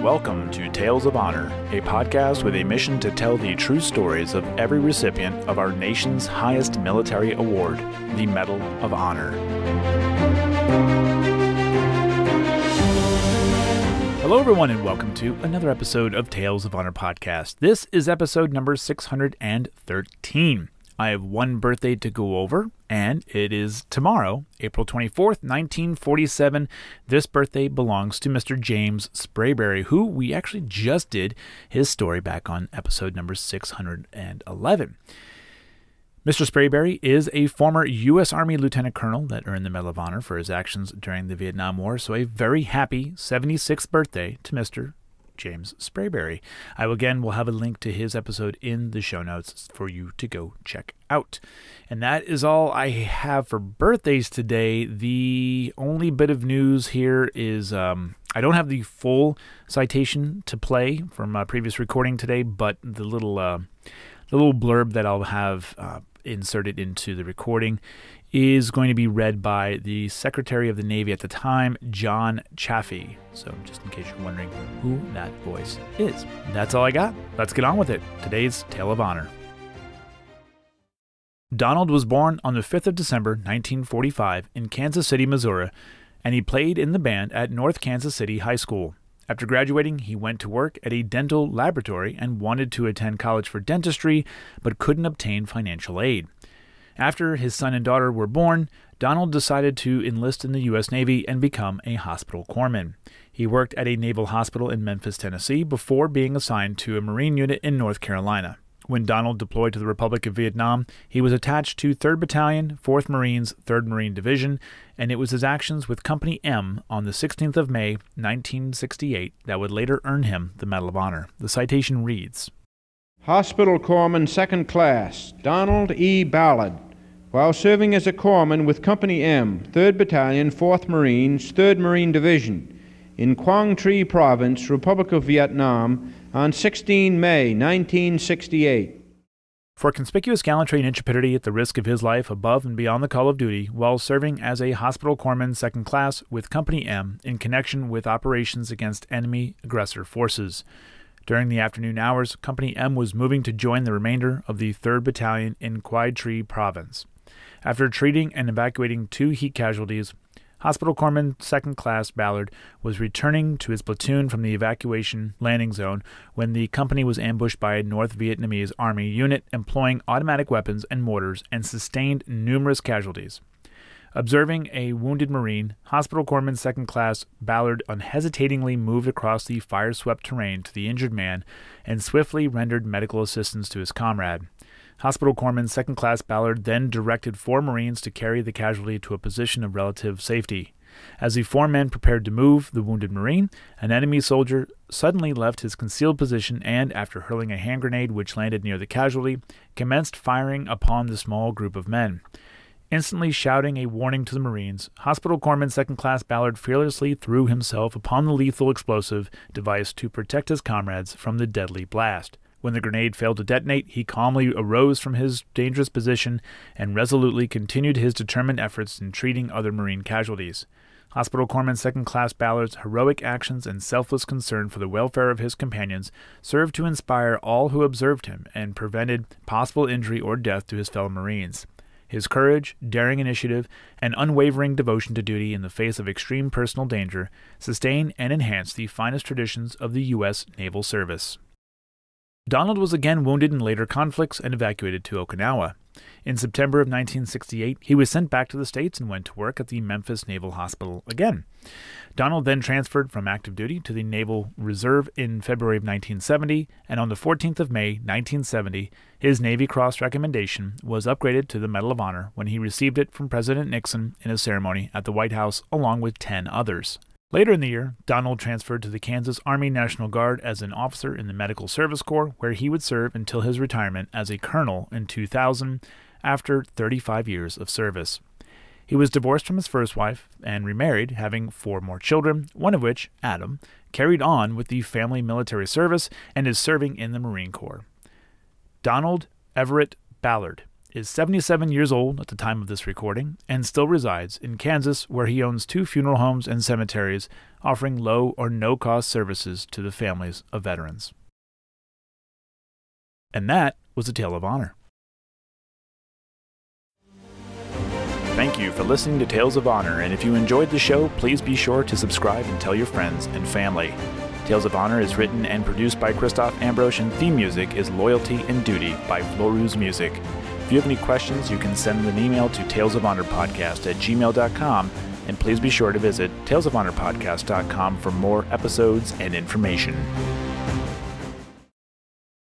Welcome to Tales of Honor, a podcast with a mission to tell the true stories of every recipient of our nation's highest military award, the Medal of Honor. Hello everyone and welcome to another episode of Tales of Honor podcast. This is episode number 613. I have one birthday to go over, and it is tomorrow, April 24th, 1947. This birthday belongs to Mr. James Sprayberry, who we actually just did his story back on episode number 611. Mr. Sprayberry is a former U.S. Army Lieutenant Colonel that earned the Medal of Honor for his actions during the Vietnam War, so a very happy 76th birthday to Mr. James Sprayberry. I will have a link to his episode in the show notes for you to go check out. And that is all I have for birthdays today. The only bit of news here is I don't have the full citation to play from a previous recording today, but the little blurb that I'll have inserted into the recording is going to be read by the Secretary of the Navy at the time, John Chaffee. So just in case you're wondering who that voice is. That's all I got. Let's get on with it. Today's Tale of Honor. Donald was born on the 5th of December, 1945 in Kansas City, Missouri, and he played in the band at North Kansas City High School. After graduating, he went to work at a dental laboratory and wanted to attend college for dentistry, but couldn't obtain financial aid. After his son and daughter were born, Donald decided to enlist in the U.S. Navy and become a hospital corpsman. He worked at a naval hospital in Memphis, Tennessee, before being assigned to a Marine unit in North Carolina. When Donald deployed to the Republic of Vietnam, he was attached to 3rd Battalion, 4th Marines, 3rd Marine Division, and it was his actions with Company M on the 16th of May, 1968, that would later earn him the Medal of Honor. The citation reads, Hospital Corpsman 2nd Class, Donald E. Ballard, while serving as a corpsman with Company M, 3rd Battalion, 4th Marines, 3rd Marine Division, in Quang Tri Province, Republic of Vietnam, on 16 May 1968. For conspicuous gallantry and intrepidity at the risk of his life above and beyond the call of duty while serving as a hospital corpsman 2nd Class with Company M in connection with operations against enemy aggressor forces. During the afternoon hours, Company M was moving to join the remainder of the 3rd Battalion in Quang Tri Province. After treating and evacuating 2 heat casualties, Hospital Corpsman 2nd Class Ballard was returning to his platoon from the evacuation landing zone when the company was ambushed by a North Vietnamese Army unit employing automatic weapons and mortars and sustained numerous casualties. Observing a wounded Marine, Hospital Corpsman 2nd Class Ballard unhesitatingly moved across the fire-swept terrain to the injured man and swiftly rendered medical assistance to his comrade. Hospital Corpsman 2nd Class Ballard then directed 4 Marines to carry the casualty to a position of relative safety. As the 4 men prepared to move the wounded Marine, an enemy soldier suddenly left his concealed position and, after hurling a hand grenade which landed near the casualty, commenced firing upon the small group of men. Instantly shouting a warning to the Marines, Hospital Corpsman 2nd Class Ballard fearlessly threw himself upon the lethal explosive device to protect his comrades from the deadly blast. When the grenade failed to detonate, he calmly arose from his dangerous position and resolutely continued his determined efforts in treating other Marine casualties. Hospital Corpsman 2nd Class Ballard's heroic actions and selfless concern for the welfare of his companions served to inspire all who observed him and prevented possible injury or death to his fellow Marines. His courage, daring initiative, and unwavering devotion to duty in the face of extreme personal danger sustain and enhance the finest traditions of the U.S. Naval Service. Donald was again wounded in later conflicts and evacuated to Okinawa. In September of 1968, he was sent back to the States and went to work at the Memphis Naval Hospital again. Donald then transferred from active duty to the Naval Reserve in February of 1970, and on the 14th of May, 1970, his Navy Cross recommendation was upgraded to the Medal of Honor when he received it from President Nixon in a ceremony at the White House along with 10 others. Later in the year, Donald transferred to the Kansas Army National Guard as an officer in the Medical Service Corps, where he would serve until his retirement as a colonel in 2000 after 35 years of service. He was divorced from his first wife and remarried, having 4 more children, one of which, Adam, carried on with the family military service and is serving in the Marine Corps. Donald Everett Ballard is 77 years old at the time of this recording and still resides in Kansas, where he owns 2 funeral homes and cemeteries, offering low or no-cost services to the families of veterans. And that was a Tale of Honor. Thank you for listening to Tales of Honor, and if you enjoyed the show, please be sure to subscribe and tell your friends and family. Tales of Honor is written and produced by Christoph Ambrosch, and theme music is Loyalty and Duty by Floruz Music. If you have any questions, you can send an email to talesofhonorpodcast@gmail.com, and please be sure to visit talesofhonorpodcast.com for more episodes and information.